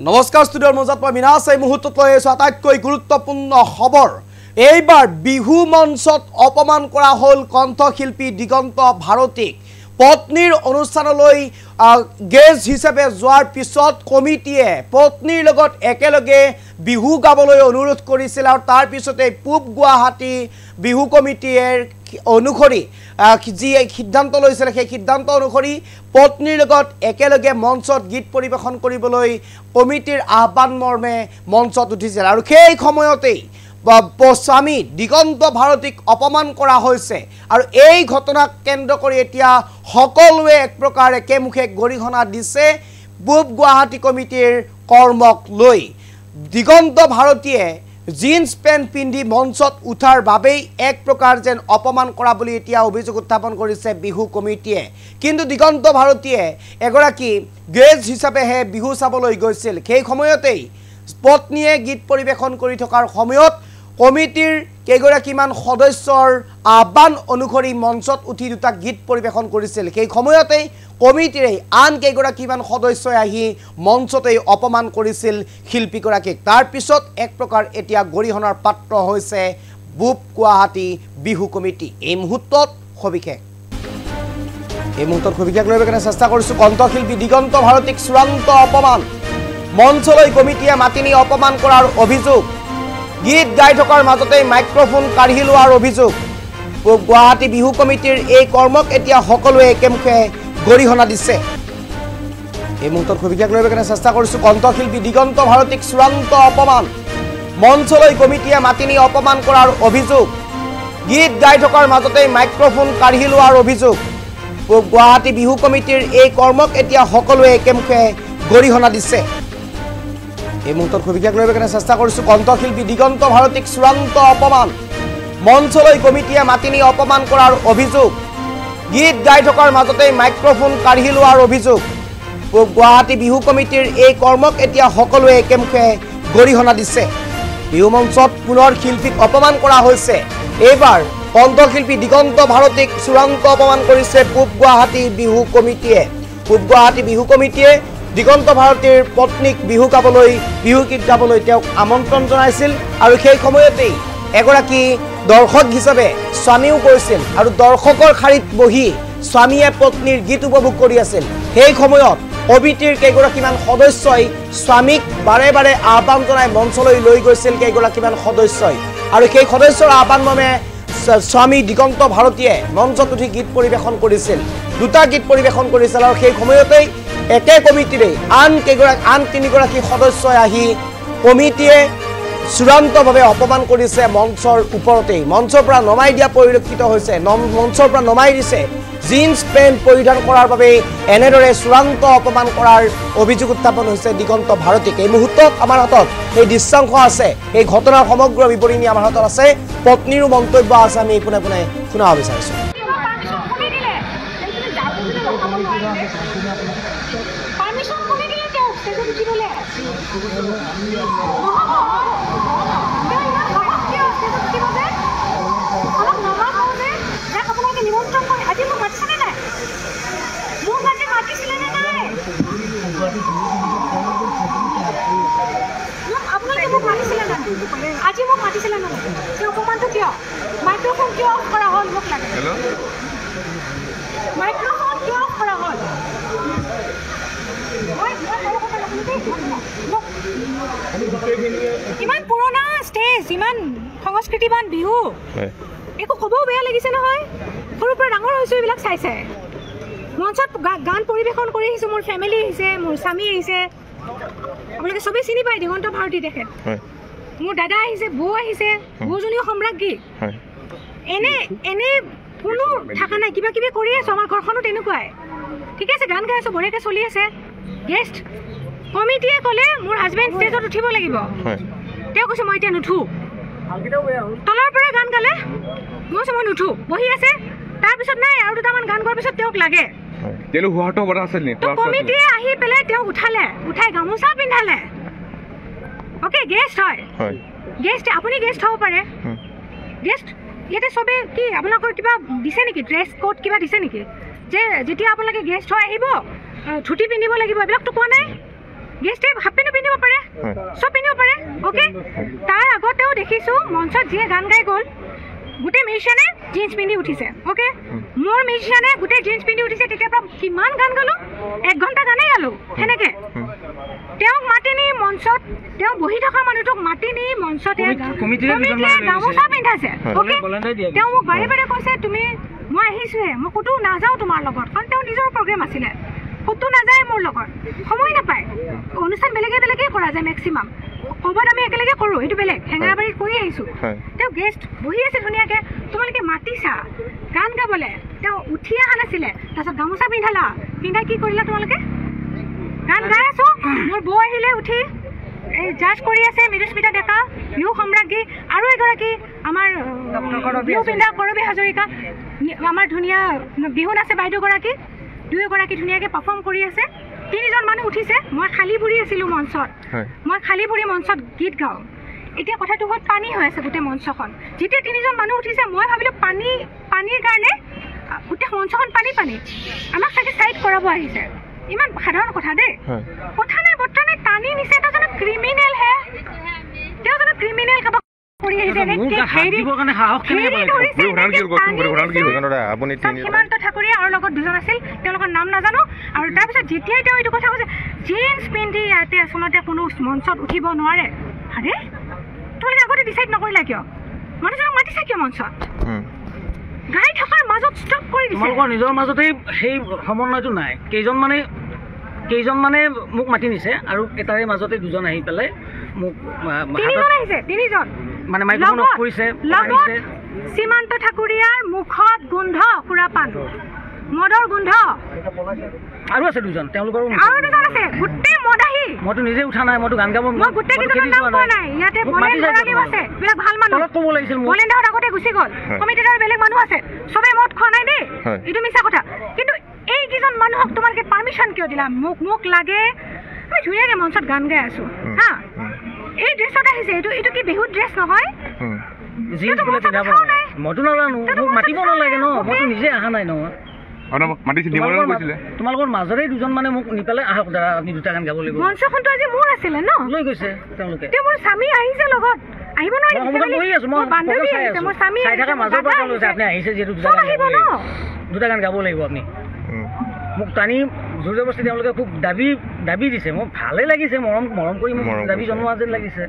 নমস্কাৰ ষ্টুডিঅ'ৰ মজাত মই মিনাছ এই মুহূৰ্তত লৈ আহিছোঁ আটাইতকৈ গুৰুত্বপূৰ্ণ খবৰ। এইবাৰ বিহু মঞ্চত অপমান কৰা হ'ল কণ্ঠশিল্পী দিগন্ত ভাৰতীক। পত্নীৰ অনুষ্ঠানলৈ গেষ্ট হিচাপে যোৱাৰ পিছত কমিটিয়ে পত্নীৰ লগত একেলগে বিহু গাবলৈ অনুৰোধ কৰিছিল আৰু তাৰ পিছতে পূব গুৱাহাটী বিহু কমিটিৰ অনুসৰি যি সিদ্ধান্ত লৈছিল সেই সিদ্ধান্ত অনুসৰি পত্নীৰ লগত একেলগে মঞ্চত গীত পৰিৱেশন কৰিবলৈ কমিটিৰ আহ্বান মৰ্মে মঞ্চত উঠিছিল আৰু সেই সময়তেই স্বামী দিগন্ত ভাৰতীক অপমান কৰা হৈছে আৰু এই ঘটনাক কেন্দ্ৰ কৰি এতিয়া সকলোৱে এক প্ৰকাৰ একেমুখে গৰিহণা দিছে পূব গুৱাহাটী কমিটিৰ কৰ্মক লৈ। দিগন্ত ভাৰতীয়ে জিন্স পেণ্ট পিন্ধি মঞ্চত উঠাৰ বাবেই এক প্ৰকাৰ যেন অপমান কৰা বুলি এতিয়া অভিযোগ উত্থাপন কৰিছে বিহু কমিটিয়ে। কিন্তু দিগন্ত ভাৰতীয়ে এগৰাকী গেষ্ট হিচাপেহে বিহু চাবলৈ গৈছিল। সেই সময়তেই পত্নীয়ে গীত পৰিৱেশন কৰি থকাৰ সময়ত কমিটিৰ কেইগৰাকীমান সদস্যৰ আহ্বান অনুসৰি মঞ্চত উঠি দুটা গীত পৰিৱেশন কৰিছিল। সেই সময়তেই কমিটিৰে আন কেইগৰাকীমান সদস্যই আহি মঞ্চতেই অপমান কৰিছিল শিল্পীগৰাকীক। তাৰ পিছত এক প্ৰকাৰ এতিয়া গৰিহণাৰ পাত্ৰ হৈছে পূব গুৱাহাটী বিহু কমিটি। এই মুহূৰ্তত সবিশেষ লৈ চেষ্টা কৰিছোঁ। কণ্ঠশিল্পী দিগন্ত ভাৰতীক চূড়ান্ত অপমান, মঞ্চলৈ কমিটিয়ে মাতি নি অপমান কৰাৰ অভিযোগ, গীত গাই থকাৰ মাজতেই মাইক্ৰফোন কাঢ়ি লোৱাৰ অভিযোগ। পূব গুৱাহাটী বিহু কমিটিৰ এই কৰ্মক এতিয়া সকলোৱে একেমুখে গৰিহণা দিছে। এই মুহূৰ্তত সবিশেষ লৈ চেষ্টা কৰিছোঁ। কণ্ঠশিল্পী দিগন্ত ভাৰতীক চূড়ান্ত অপমান, মঞ্চলৈ কমিটিয়ে মাতি নি অপমান কৰাৰ অভিযোগ, গীত গাই থকাৰ মাজতেই মাইক্ৰফোন কাঢ়ি লোৱাৰ অভিযোগ। পূব গুৱাহাটী বিহু কমিটিৰ এই কৰ্মক এতিয়া সকলোৱে একেমুখে গৰিহণা দিছে। এই মুহূৰ্তত সবিশেষ লৈ চেষ্টা কৰিছোঁ। কণ্ঠশিল্পী দিগন্ত ভাৰতীক চূড়ান্ত অপমান, মঞ্চলৈ কমিটিয়ে মাতি নি অপমান কৰাৰ অভিযোগ, গীত গাই থকাৰ মাজতেই মাইক্ৰফোন কাঢ়ি লোৱাৰ অভিযোগ। পূব গুৱাহাটী বিহু কমিটিৰ এই কৰ্মক এতিয়া সকলোৱে একেমুখে গৰিহণা দিছে। বিহু মঞ্চত পুনৰ শিল্পীক অপমান কৰা হৈছে। এইবাৰ কণ্ঠশিল্পী দিগন্ত ভাৰতীক চূড়ান্ত অপমান কৰিছে পূব গুৱাহাটী বিহু কমিটিয়ে। পূব গুৱাহাটী বিহু কমিটিয়ে দিগন্ত ভাৰতীৰ পত্নীক বিহু গীত গাবলৈ তেওঁক আমন্ত্ৰণ জনাইছিল আৰু সেই সময়তেই এগৰাকী দৰ্শক হিচাপে স্বামীও গৈছিল আৰু দৰ্শকৰ শাৰীত বহি স্বামীয়ে পত্নীৰ গীত উপভোগ কৰি আছিল। সেই সময়ত কমিটিৰ কেইগৰাকীমান সদস্যই স্বামীক বাৰে বাৰে আহ্বান জনাই মঞ্চলৈ লৈ গৈছিল কেইগৰাকীমান সদস্যই আৰু সেই সদস্যৰ আহ্বান মৰ্মে স্বামী দিগন্ত ভাৰতীয়ে মঞ্চত উঠি গীত পৰিৱেশন কৰিছিল, দুটা গীত পৰিৱেশন কৰিছিল আৰু সেই সময়তেই একে কমিটিৰে আন তিনিগৰাকী সদস্যই আহি কমিটিয়ে চূড়ান্তভাৱে অপমান কৰিছে মঞ্চৰ ওপৰতেই। মঞ্চৰ পৰা নমাই দিয়া পৰিলক্ষিত হৈছে। মঞ্চৰ পৰা নমাই দিছে। জিন্স পেণ্ট পৰিধান কৰাৰ বাবে এনেদৰে চূড়ান্ত অপমান কৰাৰ অভিযোগ উত্থাপন হৈছে দিগন্ত ভাৰতীক। এই মুহূৰ্তত আমাৰ হাতত এই দৃশ্যাংশ আছে, এই ঘটনাৰ সমগ্ৰ বিৱৰণী আমাৰ হাতত আছে, পত্নীৰো মন্তব্য আছে, আমি পোনে পোনে শুনাব বিচাৰিছোঁ। আজি মোক মাতিছিলে ন, অপমানটো কিয়? মাইক্ৰফোন কিয় অফ কৰা হ'ল? মোক লাগে মাইক্ৰফোন কিয় অফ কৰা হ'ল? ইমান পুৰণা ষ্টেজ, ইমান সংস্কৃতিবান বিহু, একো ক'বও বেয়া লাগিছে নহয়। সৰুৰ পৰা ডাঙৰ হৈছোঁ এইবিলাক চাইছে। মঞ্চত গান পৰিৱেশন কৰি আহিছোঁ, মোৰ ফেমিলি আহিছে, মোৰ স্বামী আহিছে, আপোনালোকে চবেই চিনি পায় দিগন্ত ভাৰতী তেখেত। মোৰ দাদা আহিছে, বৌ আহিছে, বৌজনীও সম্ৰাজ্ঞী। এনে কোনো থকা নাই, কিবা কিবি কৰি আছোঁ। আমাৰ ঘৰখনো তেনেকুৱাই, ঠিক আছে, গান গাই আছোঁ, বঢ়িয়াকৈ চলি আছে। গেষ্ট কমিটিয়ে ক'লে মোৰ হাজবেণ্ড ষ্টেজত উঠিব লাগিব। তেওঁ কৈছে মই এতিয়া নুঠো। তলৰ পৰা গান গালে, মই কৈছোঁ মই নুঠো, বহি আছে। তাৰপিছত নাই, আৰু দুটামান গান গোৱাৰ পিছত তেওঁক লাগে। কমিটিয়ে আহি পেলাই তেওঁক উঠাই গামোচা পিন্ধালে। অ'কে, গেষ্ট হয়, গেষ্ট, আপুনি গেষ্ট হ'ব পাৰে। গেষ্ট ইয়াতে চবে কি আপোনালোকৰ কিবা দিছে নেকি? ড্ৰেছ কোড কিবা দিছে নেকি? যে যেতিয়া আপোনালোকে গেষ্ট হৈ আহিব ধুতি পিন্ধিব লাগিব, এইবিলাকতো কোৱা নাই। গেষ্টে হাফ পেণ্টো পিন্ধিব চব পিন্ধিব পাৰে অ'কে তাৰ আগতেও দেখিছোঁ মঞ্চত যিয়ে গান গাই গ'ল গোটেই মিউজিচিয়ানে জিন্স পিন্ধি উঠিছে অ'কে মোৰ মিউজিচিয়ানে গোটেই জিন্স পিন্ধি উঠিছে তেতিয়াৰ পৰা কিমান গান গালোঁ 1 ঘণ্টা গানেই গালোঁ সেনেকৈ তেওঁক মাতি নি মঞ্চত তেওঁ বহি থকা মানুহটোক মাতি নি মঞ্চত কমিটিয়ে গামোচা পিন্ধাইছে অ'কে তেওঁ মোক বাৰে বাৰে কৈছে তুমি মই আহিছোঁহে মই ক'তো নাযাওঁ তোমাৰ লগত কাৰণ তেওঁ নিজৰ প্ৰগ্ৰেম আছিলে ক'তো নাযায় মোৰ লগত সময় নাপায় অনুষ্ঠান বেলেগে বেলেগেই কৰা যায় মেক্সিমাম ক'ৰবাত আমি একেলগে কৰোঁ এইটো বেলেগ হেঙেৰাবাৰীত কৰি আহিছোঁ তেওঁ গেষ্ট বহি আছে ধুনীয়াকৈ তোমালোকে মাতিছা গান গাবলৈ তেওঁ উঠি অহা নাছিলে তাৰপিছত গামোচা পিন্ধালা পিন্ধাই কি কৰিলা তোমালোকে গান গাই আছোঁ মোৰ বৌ আহিলে উঠি এই জাজ কৰি আছে মৃদুস্মিতা ডেকা বিহু সম্ৰাজ্ঞী আৰু এগৰাকী আমাৰ বিহু পিন্ধা কৰবী হাজৰিকা আমাৰ ধুনীয়া বিহু নাচে বাইদেউগৰাকী দুয়োগৰাকী ধুনীয়াকৈ পাৰফৰ্ম কৰি আছে 3জন মানুহ উঠিছে মই খালী ভৰি আছিলোঁ মঞ্চত মই খালী ভৰি মঞ্চত গীত গাওঁ এতিয়া কথাটো হ'ল পানী হৈ আছে গোটেই মঞ্চখন যেতিয়া 3জন মানুহ উঠিছে মই ভাবিলোঁ পানীৰ কাৰণে গোটেই মঞ্চখন পানী আমাক চাগে চাইড কৰাব আহিছে ইমান সাধাৰণ কথা দেই কথা নাই বৰ্তা নাই টানি নিছে এটা জানো ক্ৰিমিনেল হে তেওঁ জানো ক্ৰিমিনেল কাবাক কৰি আহিছে সীমান্ত ঠাকুৰীয়া আৰু লগত 2জন আছিল তেওঁলোকৰ নাম নাজানো আৰু তাৰপিছত যেতিয়াই তেওঁ এইটো কথা কৈছে জিন্স পিন্ধি ইয়াতে আচলতে কোনো মঞ্চত উঠিব নোৱাৰে আৰে তোমালোকে আগতে ডিচাইড নকৰিলা কিয় মানুহজনক মাতিছা কিয় মঞ্চত গাই থকাৰ মাজত ষ্টপ কৰি দিছে তোমালোকৰ নিজৰ মাজতেই সেই সমন্বয়টো নাই কেইজন মানে মোক মাতি নিছে আৰু এটাৰে মাজতে 2জন আহি পেলাই মোক 3জন মানে মাইক্ৰফোন অফ কৰিছে সীমান্ত ঠাকুৰীয়াৰ মুখত গোন্ধ সুৰাপান মদৰ গোন্ধ আৰু আছে 2জন তেওঁলোকৰ আৰু 2জন আছে গোটেই মদাহী মইতো নিজে উঠা নাই মইতো গান গাব মই গোটেই কেইজনৰ নাম কোৱা নাই ইয়াতে বলেন ধৰালিও আছে বিলাক ভাল মানুহ তলত ক'ব লাগিছিল বলেন ধৰাত আগতে গুচি গ'ল কমিটিৰ বেলেগ মানুহ আছে চবেই মদ খোৱা নাই দেই এইটো মিছা কথা কিন্তু এই কেইজন মানুহক তোমালোকে পাৰ্মিশ্যন কিয় দিলা মোক লাগে আমি ধুনীয়াকৈ মঞ্চত গান গাই আছোঁ হা এই ড্ৰেছত আহিছে এইটো কি বিহু ড্ৰেছ নহয় মইতো নাজানো মোক মাতিব নালাগে ন মইতো নিজে অহা নাই নহয় তোমালোকৰ মাজৰে 2জন মানে মোক নি পেলাই আহক দাদা আপুনি 2টা গান গাব লাগিব মঞ্চখনটো আজি মোৰ আছিলে ন লৈ গৈছে তেওঁলোকে মোৰ স্বামী আহিছে লগত আহিব নোৱাৰে মোৰ স্বামী চাই থকা মাজৰ পৰা তেওঁলোকে আপুনি আহিছে যিহেতু 2টা গান গাব লাগিব আপুনি মোক টানি জোৰ জবৰদস্তি তেওঁলোকে খুব দাবী দিছে মোক ভালেই লাগিছে মৰম কৰি মোক দাবী জনোৱা যেন লাগিছে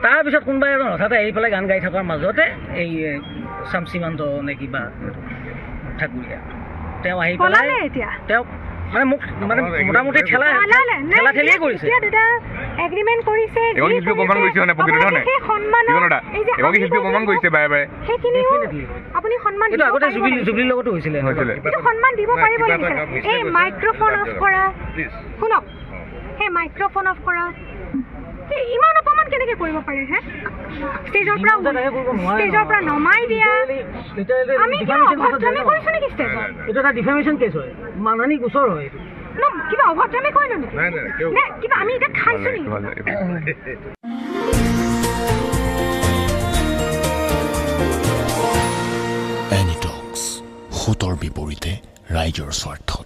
তাৰপিছত কোনোবা এজন হঠাৎ আহি পেলাই গান গাই থকাৰ মাজতে এই সীমান্ত নে কিবা ঠাকুৰীয়া তেওঁ আহি পেলাই তেওঁ মানে মোক মানে মোটামুটি ঠেলা ঠেলিয়ে কৰিছে এগ্ৰিমেণ্ট কৰিছে আপুনি সন্মান আগতে জুবলিৰ লগতো হৈছিলে সন্মান দিব পাৰিব লাগিছে এই মাইক্ৰফোন অফ কৰা শুনক সেই মাইক্ৰফোন অফ কৰা ইমান অপমান কেনেকৈ কৰিব পাৰে হে ষ্টেজৰ পৰা নমাই দিয়া আমি অভদ্ৰামি কৰিছোঁ নেকি ষ্টেজত এইটো এটা ডিফেমেশ্যন কেছ হয় মানহানি গোচৰ হয় কিবা অভদ্ৰামি কৰিলোঁ নে কিবা আমি এতিয়া খাইছোঁ নেকি এনিটক্স সুতৰ বিপৰীতে ৰাইজৰ স্বাৰ্থত